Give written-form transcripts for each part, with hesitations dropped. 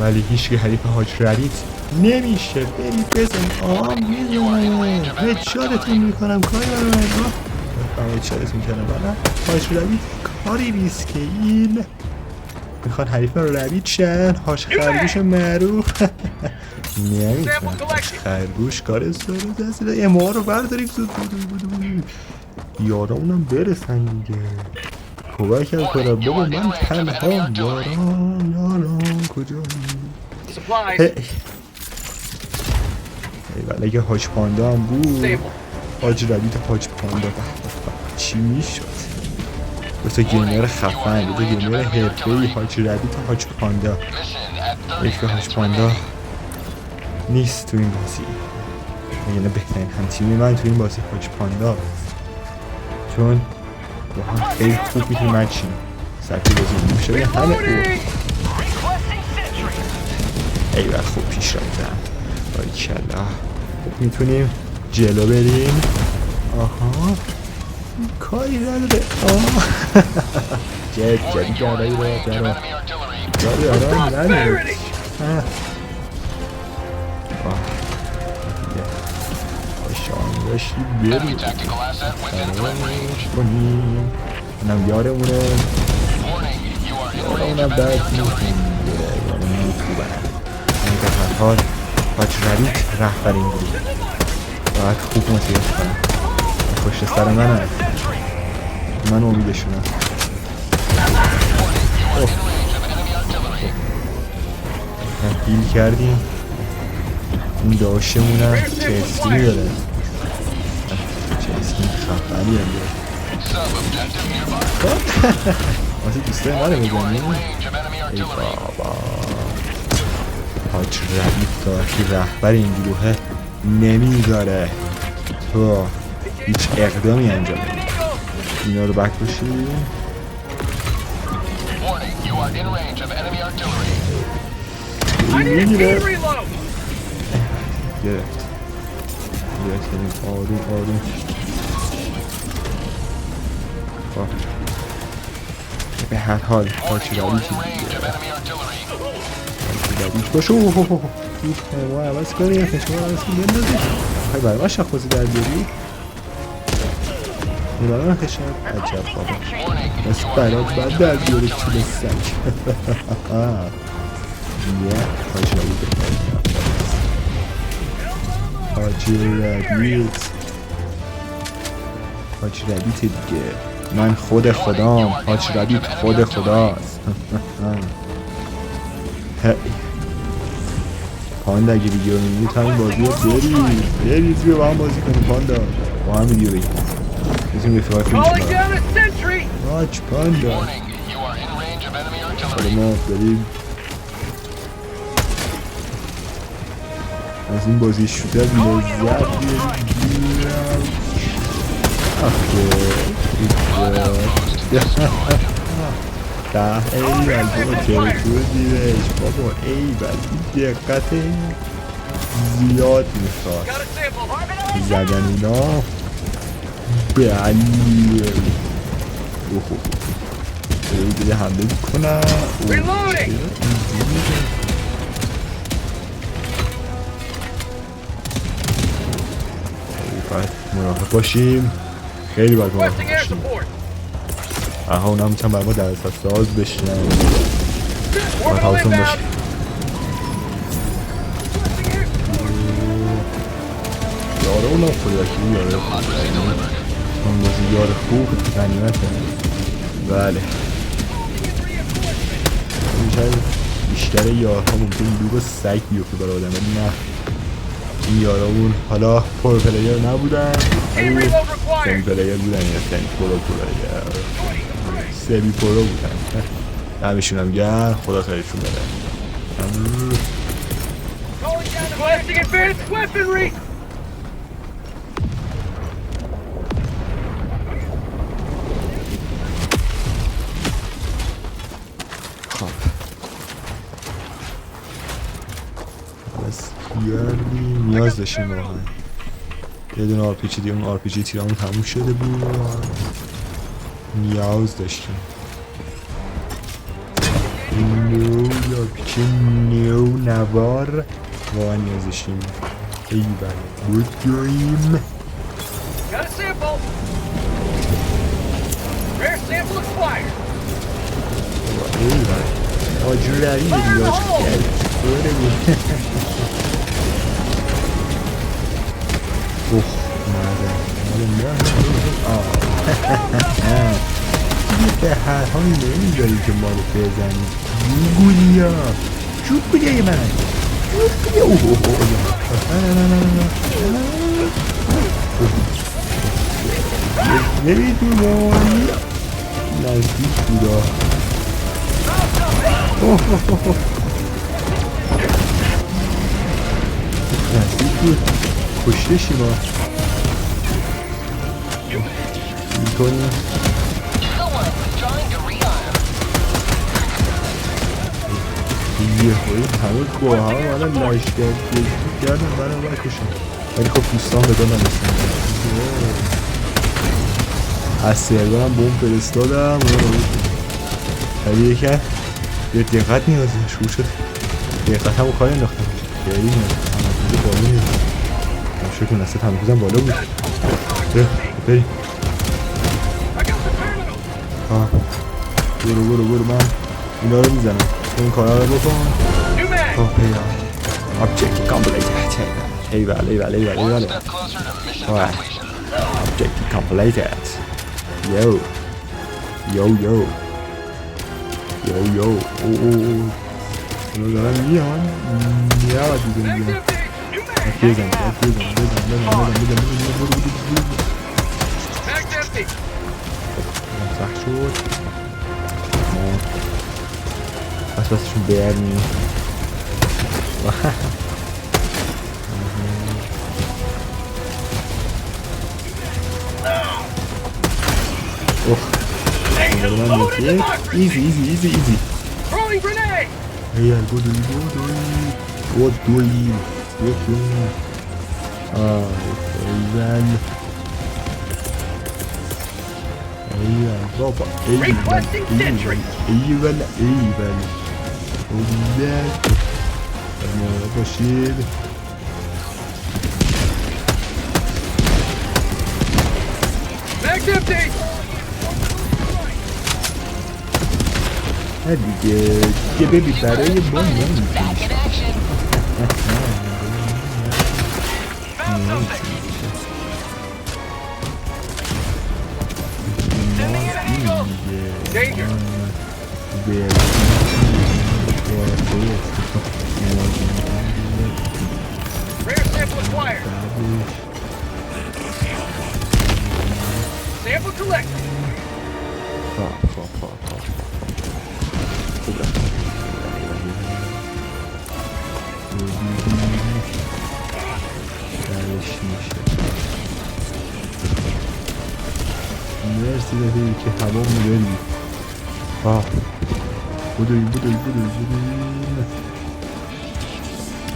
ولی هیچ که حریف حاج ربیت نمیشه. برید بزن. میزنه هدشاتتون میکنم. کاری برای من هدشاتتون میکنم. بله حاج ربیت کاری نیست که این میخوان حریف ربیت شن. حاج خرگوش معروف نمیتونم. حاج خرگوش کار سارو دست یه ما رو برداریم زود یارامونم برسن دیگه. کمک کنم بابا من تنها. یاران کجایی؟ ایوال اگه حاج پاندا هم بود. حاج ربیت حاج پاندا چی میشد؟ دو تا گیمر خفن، دو تا گیمر حرفه‌ای. حاج ربیت و حاج پاندا. یک حاج پاندا نیست تو این بازی. یعنی بهترین هم تیمی من تو این بازی حاج پاندا، چون با هم خیلی خوب میتونیم مچیم سبتی بازی میشه همه ایوال خوب پیش رفتم. باریکلا خوب میتونیم جلو بریم. آها کاری نداره. جدی دارایی رو درم کاری آرام نداره. باشان باشی بریم کنیم. منم یارمونه. یارمونم درد میکنیم. یارمونم خوبه. این که هر حال حاج ربیت رهبر این گروه باید خوب متیاش کنم. پشت سر منه. من امیدشونم. هیل کردیم. این داشتمونم چه اسکیلی داره. چه اسکیلی خفنی هم داره. واسه دوسته منه بزنیم. ای بابا حاج ربیت تا وقتی رهبر این گروهه نمیذاره تو هیچ اقدامی انجام بدی. اینا رو بکشیم. میگیره گرفت کنیم. آروم به هر حال حاج ربیت باشه. ما عوض کنیم. فشمار عوض کنیم بندازیم. خواهی برای من شخوزی در بیاری این برای من خشم. عجب بابا بس برات باید در بیاری طول سک. یه حاج ربیت حاج ربیت دیگه. من خود خدام. حاج ربیت خود خداست. پاندا اگه ویدیو میبینید همین بازی رو برید بیا با هم بازی کنیم. پاندا با هم ویدیو بگیم بزنیم رفیقای فیلم شما. حاج پاندا حالا ما بریم از این بازی شده لذت بگیریم. ایوال بابا ترکور دیرش بابا. ایوال این دقت زیاد میخواد زدن اینا. بلی دیگه حمله میکنم. باید مراقب باشیم. خیلی باید مراقب باشیم. آها اونا میتونم برای ما در اساس ساز بشنن. باید حواسون باشیم. یاره اونا خودکی یاره اون بازی یار خوب غنیمته. بله بیشتر یارها ممکن لوب سگ بیفته برای آدم ولی نه این یارامون حالا پرو پلیر نبودن ولی سمی پلیر بودن یا سمی پرو پلیر سمی پرو بودن. دمشون هم گرم. خدا خیرشون بده. خب بس گردیم. نیاز داشتیم واقعا. یه دونه آرپیجی دیگه. اون آرپیجی تیرامون تموم شده بود. نیاز داشتیم. بیا پیچه نیو نوار واقعا نیازشیم. ای بله بودیم. ای بله آجوری بیاش کرد دوره بود. اوه به هر حال نمیداری که ما رو بزنی گولیا چوب گولیای من چوب گولیای اوه نمیدونم نزدیک بودا نزدیک بود کشته شیما میکنیم یه هایی همه گوه ها منم لشگر کردم منم بکشم ولی خب دوستان به دانم رسیم از سرورم بوم فرستادم ولی یکن یه دقت نیازه شروع شد دقت همون کاری انداختم خیلی نیازه همه بالا نیازه شکل نسل تمرکزم بالا بود بریم برو من اینا رو میزنم این کارا رو بکن پیدا object completed ای بله object completed yo اینو دارم میاد دیگه بزن سخت شد بسشون برمی اوه ایزی هی بودوی ایوان بابا ایوان اولاد باشید دیگه ببین برای ما نمیتونی Sample collect. مرسی دهی که هوا میداری بودوی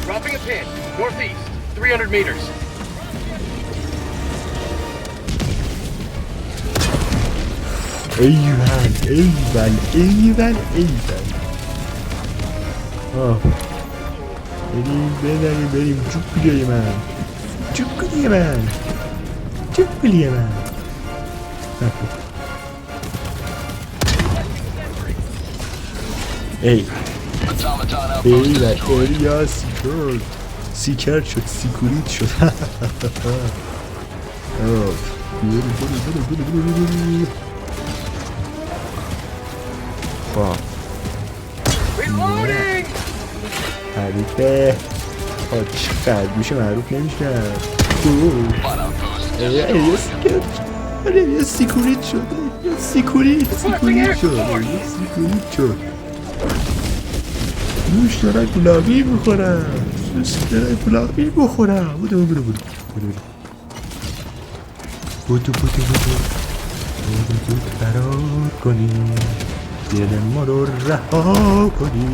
Dropping a pin, northeast, 300 meters. ایول بریم جوب گلیه من ایول اریا سیکرد شد سیکورید شد حریفه چقدر میشه معروف نمیشه یه سیکورید شد موش دارن گلابی بخورم بودو فرار کنی دل ما رو رها کنی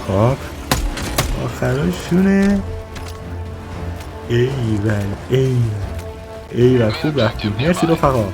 خب آخرشونه ایول ایول خوب رفتیم. مرسی رفقا.